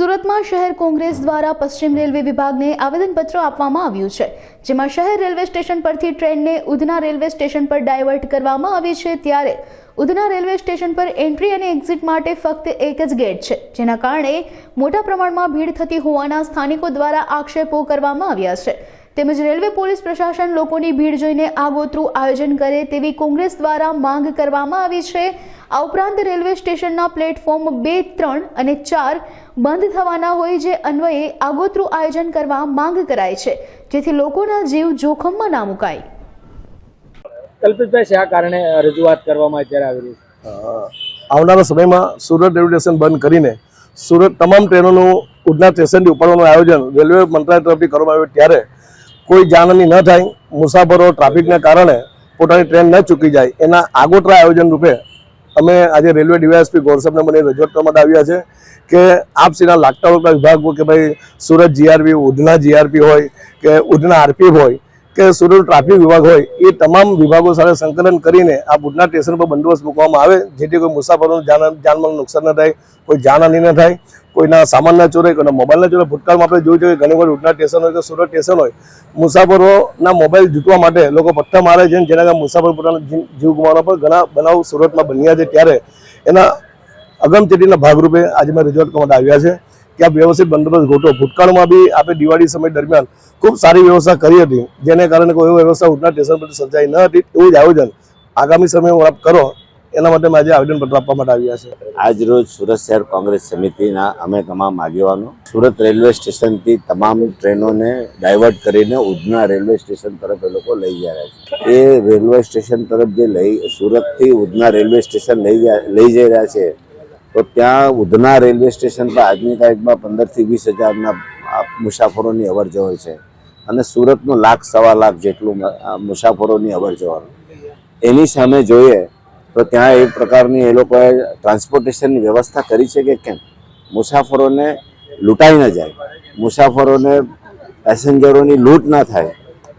સુરતમાં શહેર કોંગ્રેસ દ્વારા પશ્ચિમ રેલવે વિભાગને આવેદનપત્ર આપવામાં આવ્યું છે, જેમાં શહેર રેલવે સ્ટેશન પરથી ટ્રેનને ઉધના રેલવે સ્ટેશન પર ડાયવર્ટ કરવામાં આવી છે। ત્યારે ઉધના રેલવે સ્ટેશન પર એન્ટ્રી અને એક્ઝિટ માટે ફક્ત એક જ ગેટ છે, જેના કારણે મોટા પ્રમાણમાં ભીડ થતી હોવાના સ્થાનિકો દ્વારા આક્ષેપો કરવામાં આવ્યા છે। તેમજ રેલવે પોલીસ પ્રશાસન લોકોની ભીડ જોઈને આગોતરું આયોજન કરે તેવી કોંગ્રેસ દ્વારા માંગ કરવામાં આવી છે। આ ઉપરાંત રેલવે સ્ટેશનના પ્લેટફોર્મ 2, 3 અને 4 બંધ થવાના હોય, જે અન્વયે આગોતરું આયોજન કરવા માંગ કરાય છે, જેથી લોકોના જીવ જોખમમાં ના મુકાય। કલ્પિતભાઈ, શા કારણે રજૂઆત કરવામાં અત્યારે આવી રહી છે? આવનારા સમયમાં સુરત રેલવે સ્ટેશન બંધ કરીને સુરત તમામ ટ્રેનોનું ઉધના સ્ટેશનથી ઉપાડવાનું આયોજન રેલવે મંત્રાલય તરફથી કરવામાં આવ્યું, ત્યારે કોઈ જાનહાની ન થાય, મુસાફરો ટ્રાફિકના કારણે પોતાની ટ્રેન ન ચૂકી જાય, એના આગોતરા આયોજન રૂપે અમે આજે રેલવે ડીવાયએસપી ગૌરસબને મને રજૂઆત કરવા માટે આવ્યા છે કે આપસીના લાગતા વળગતા વિભાગ કે ભાઈ સુરત જીઆરપી, ઉધના જીઆરપી હોય કે ઉધના આરપીએફ હોય કે સુરત ટ્રાફિક વિભાગ હોય, એ તમામ વિભાગો સાથે સંકલન કરીને આ ઉધના સ્ટેશન પર બંદોબસ્ત મૂકવામાં આવે, જેથી કોઈ મુસાફરોનું જાનમાલનું નુકસાન ન થાય, કોઈ જાનહાની ન થાય, કોઈના સામાન ના ચોરાય, કોઈના મોબાઈલ ના ચોરાય। ભૂતકાળમાં આપણે જોયું છે કે ઘણી વાર ઉધના સ્ટેશન હોય કે સુરત સ્ટેશન હોય, મુસાફરોના મોબાઈલ જૂટવા માટે લોકો પથ્થર મારે છે, જેના કારણે મુસાફર પોતાનો જીવ ગુમાવવાના પણ ઘણા બનાવ સુરતમાં બન્યા છે। ત્યારે એના અગમચેતીના ભાગરૂપે આજે મેં રજૂઆત કરવા માટે આવ્યા છે કે આ વ્યવસ્થિત બંદોબસ્ત ગોઠવો। ભૂતકાળમાં બી આપણે દિવાળી સમય દરમિયાન ખૂબ સારી વ્યવસ્થા કરી હતી, જેને કારણે કોઈ વ્યવસ્થા ઉધના સ્ટેશન પર સર્જાઈ ન હતી। એવું જ આયોજન આગામી સમયમાં આપ કરો, એના માટે આજે આવેદનપત્ર આપવા માટે આવ્યા છે। આજ રોજ સુરત શહેર કોંગ્રેસ સમિતિના અમે તમામ આગેવાનો સુરત રેલવે સ્ટેશનથી તમામ ટ્રેનોને ડાયવર્ટ કરીને ઉધના રેલવે સ્ટેશન તરફ એ લોકો લઈ જઈ રહ્યા છે। એ રેલવે સ્ટેશન તરફ જે સુરતથી ઉધના રેલવે સ્ટેશન લઈ જઈ રહ્યા છે, તો ત્યાં ઉધના રેલવે સ્ટેશન પર આજની તારીખમાં 15 થી 20 હજારના મુસાફરોની અવર જવર છે, અને સુરતનું 1 લાખ, 1.25 લાખ જેટલું મુસાફરોની અવર જવર। એની સામે જોઈએ તો ત્યાં એક પ્રકારની એ લોકોએ ટ્રાન્સપોર્ટેશનની વ્યવસ્થા કરી છે કે કેમ મુસાફરોને લૂંટાઈ ન જાય, મુસાફરોને પેસેન્જરોની લૂંટ ના થાય,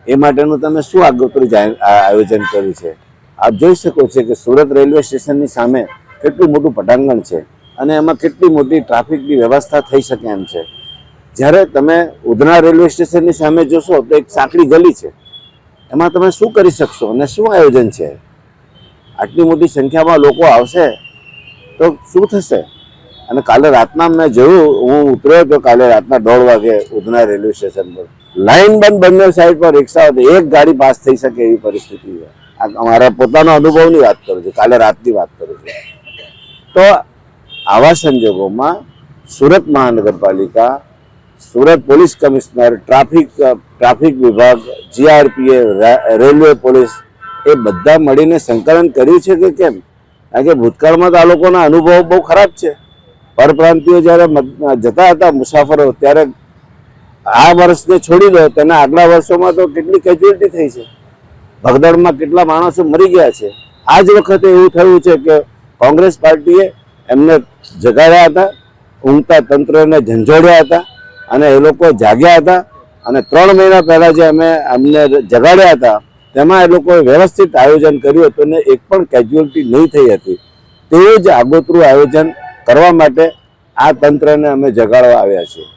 એ માટેનું તમે શું આગોતરું આયોજન કર્યું છે? આપ જોઈ શકો છો કે સુરત રેલવે સ્ટેશનની સામે કેટલું મોટું પટાંગણ છે અને એમાં કેટલી મોટી ટ્રાફિકની વ્યવસ્થા થઈ શકે એમ છે। જ્યારે તમે ઉધના રેલવે સ્ટેશનની સામે જોશો તો એક સાંકડી ગલી છે, એમાં તમે શું કરી શકશો અને શું આયોજન છે? આટલી મોટી સંખ્યામાં લોકો આવશે તો શું થશે? અને કાલે રાતના મેં જોયું, હું ઉતર્યો તો કાલે રાતના 1:30 વાગે ઉધના રેલવે સ્ટેશન પર લાઈન બંધ, બંને સાઈડ પર રિક્ષા હતી, એક ગાડી પાસ થઈ શકે એવી પરિસ્થિતિ છે। અમારા પોતાના અનુભવની વાત કરું છું, કાલે રાતની વાત કરું છું। તો આવા સંજોગોમાં સુરત મહાનગરપાલિકા, સુરત પોલીસ કમિશનર, ટ્રાફિક વિભાગ, જીઆરપીએફ, રેલવે પોલીસ, એ બધા મળીને સંકલન કર્યું છે કે કેમ? કારણ કે ભૂતકાળમાં તો આ લોકોના અનુભવો બહુ ખરાબ છે। પરપ્રાંતિયો જ્યારે જતા હતા મુસાફરો, ત્યારે આ વર્ષને છોડી દો, તેના આગલા વર્ષોમાં તો કેટલી કેજ્યુઅલિટી થઈ છે, ભગદડમાં કેટલા માણસો મરી ગયા છે। આ જ વખતે એવું થયું છે કે કોંગ્રેસ પાર્ટીએ એમને જગાડ્યા હતા, ઊંઘતા તંત્રને ઝંઝોડ્યા હતા, અને એ લોકો જાગ્યા હતા, અને 3 મહિના પહેલા જે અમે અમને જગાડ્યા હતા તેમાં એ લોકોએ વ્યવસ્થિત આયોજન કર્યું હતું ને એક પણ કેજ્યુઅલિટી નહીં થઈ હતી। તેવું જ આગોતરું આયોજન કરવા માટે આ તંત્રને અમે જગાડવા આવ્યા છીએ।